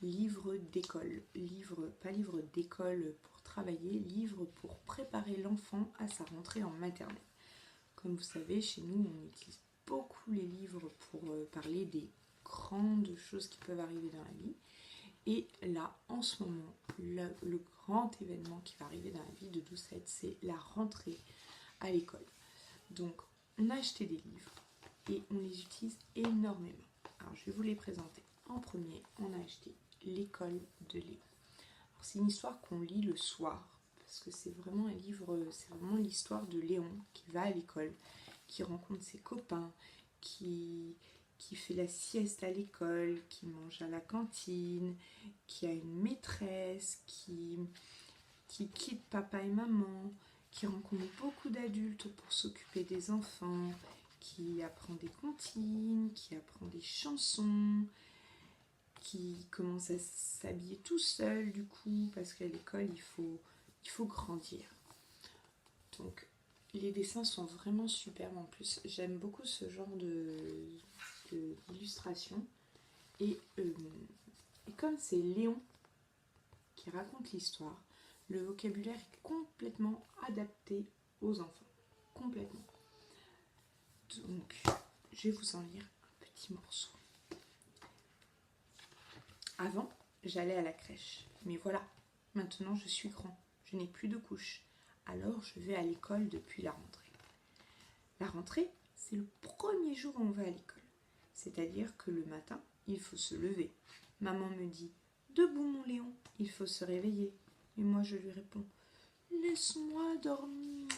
livre d'école. Pas livre d'école pour travailler, livre pour préparer l'enfant à sa rentrée en maternelle. Comme vous savez, chez nous, on utilise beaucoup les livres pour parler des grandes choses qui peuvent arriver dans la vie. Et là, en ce moment, le grand événement qui va arriver dans la vie de Doucette, c'est la rentrée à l'école. Donc, on a acheté des livres et on les utilise énormément. Alors, je vais vous les présenter. En premier, on a acheté L'école de Léon. C'est une histoire qu'on lit le soir, parce que c'est vraiment un livre, c'est vraiment l'histoire de Léon qui va à l'école, qui rencontre ses copains, qui fait la sieste à l'école, qui mange à la cantine, qui a une maîtresse, qui quitte papa et maman, qui rencontre beaucoup d'adultes pour s'occuper des enfants, qui apprend des comptines, qui apprend des chansons, qui commence à s'habiller tout seul du coup, parce qu'à l'école il faut grandir. Donc les dessins sont vraiment superbes en plus. J'aime beaucoup ce genre d'illustration. Et comme c'est Léon qui raconte l'histoire, le vocabulaire est complètement adapté aux enfants. Complètement. Donc, je vais vous en lire un petit morceau. Avant, j'allais à la crèche. Mais voilà, maintenant je suis grand. Je n'ai plus de couches. Alors je vais à l'école depuis la rentrée. La rentrée, c'est le premier jour où on va à l'école. C'est-à-dire que le matin, il faut se lever. Maman me dit « Debout mon Léon, il faut se réveiller ». Et moi je lui réponds « Laisse-moi dormir,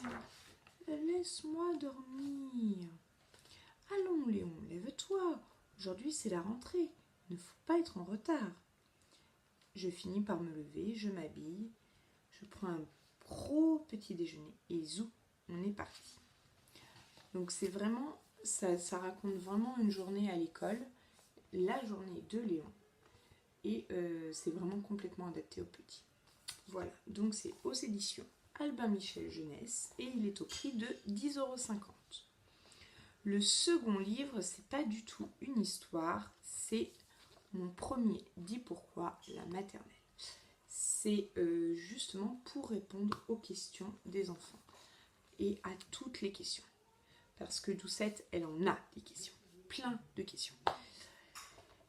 laisse-moi dormir ». « Allons Léon, lève-toi, aujourd'hui c'est la rentrée, il ne faut pas être en retard ». Je finis par me lever, je m'habille, je prends un gros petit déjeuner et zou, on est parti. Donc c'est vraiment, ça raconte vraiment une journée à l'école, la journée de Léon. Et c'est vraiment complètement adapté aux petits. Voilà, donc c'est aux éditions Albin Michel Jeunesse et il est au prix de 10,50 €. Le second livre, c'est pas du tout une histoire, c'est mon premier Dis pourquoi, la maternelle. C'est justement pour répondre aux questions des enfants et à toutes les questions. Parce que Doucette, elle en a des questions, plein de questions.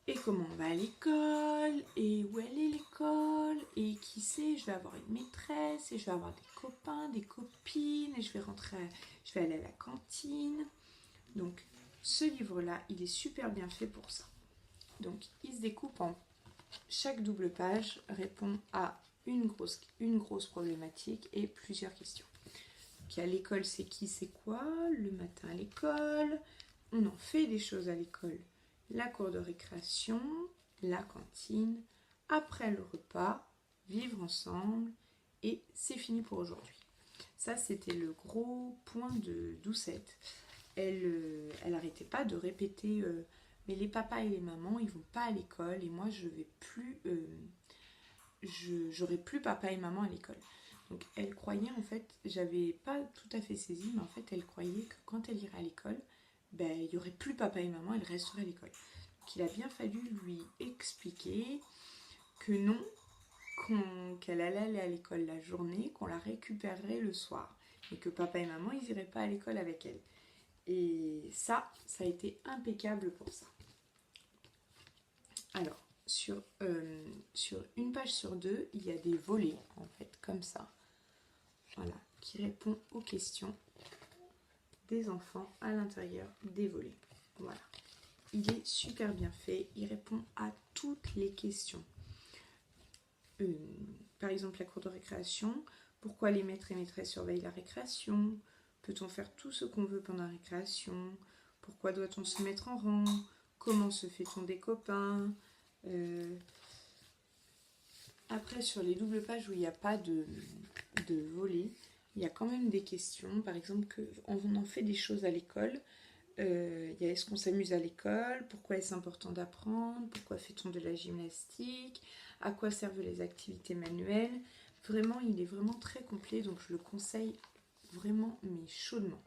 Et comment on va à l'école, et où elle est l'école, et qui c'est, je vais avoir une maîtresse, et je vais avoir des copains, des copines, et je vais aller à la cantine. Donc ce livre-là, il est super bien fait pour ça. Donc il se découpe en chaque double page répond à une grosse problématique et plusieurs questions. Donc, à l'école, c'est qui, c'est quoi, le matin à l'école, on en fait des choses à l'école, la cour de récréation, la cantine, après le repas, vivre ensemble et c'est fini pour aujourd'hui. Ça, c'était le gros point de Doucette. Elle n'arrêtait pas de répéter mais les papas et les mamans, ils vont pas à l'école et moi, je vais plus, j'aurai plus papa et maman à l'école. Donc, elle croyait, en fait, j'avais pas tout à fait saisi, mais en fait, elle croyait que quand elle irait à l'école, ben, il y aurait plus papa et maman, elle resterait à l'école. Donc, il a bien fallu lui expliquer que non, qu'elle allait aller à l'école la journée, qu'on la récupérerait le soir, et que papa et maman, ils iraient pas à l'école avec elle. Et ça a été impeccable pour ça. Alors, sur une page sur deux, il y a des volets, en fait, comme ça. Voilà, qui répond aux questions des enfants à l'intérieur des volets. Voilà. Il est super bien fait, il répond à toutes les questions. Par exemple, la cour de récréation, pourquoi les maîtres et maîtresses surveillent la récréation? Peut-on faire tout ce qu'on veut pendant la récréation? Pourquoi doit-on se mettre en rang? Comment se fait-on des copains? Après, sur les doubles pages où il n'y a pas de volet, il y a quand même des questions. Par exemple, on en fait des choses à l'école. Il y a est-ce qu'on s'amuse à l'école? Pourquoi est-ce important d'apprendre? Pourquoi fait-on de la gymnastique? À quoi servent les activités manuelles? Vraiment, il est vraiment très complet, donc je le conseille vraiment, mais chaudement.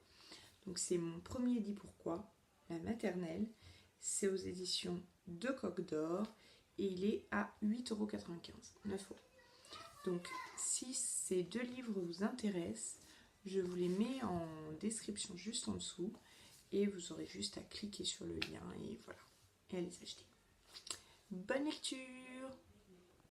Donc c'est mon premier Dis pourquoi, la maternelle. C'est aux éditions de Coq d'Or et il est à 8,95 €, 9 €. Donc si ces 2 livres vous intéressent, je vous les mets en description juste en dessous et vous aurez juste à cliquer sur le lien et voilà, et à les acheter. Bonne lecture!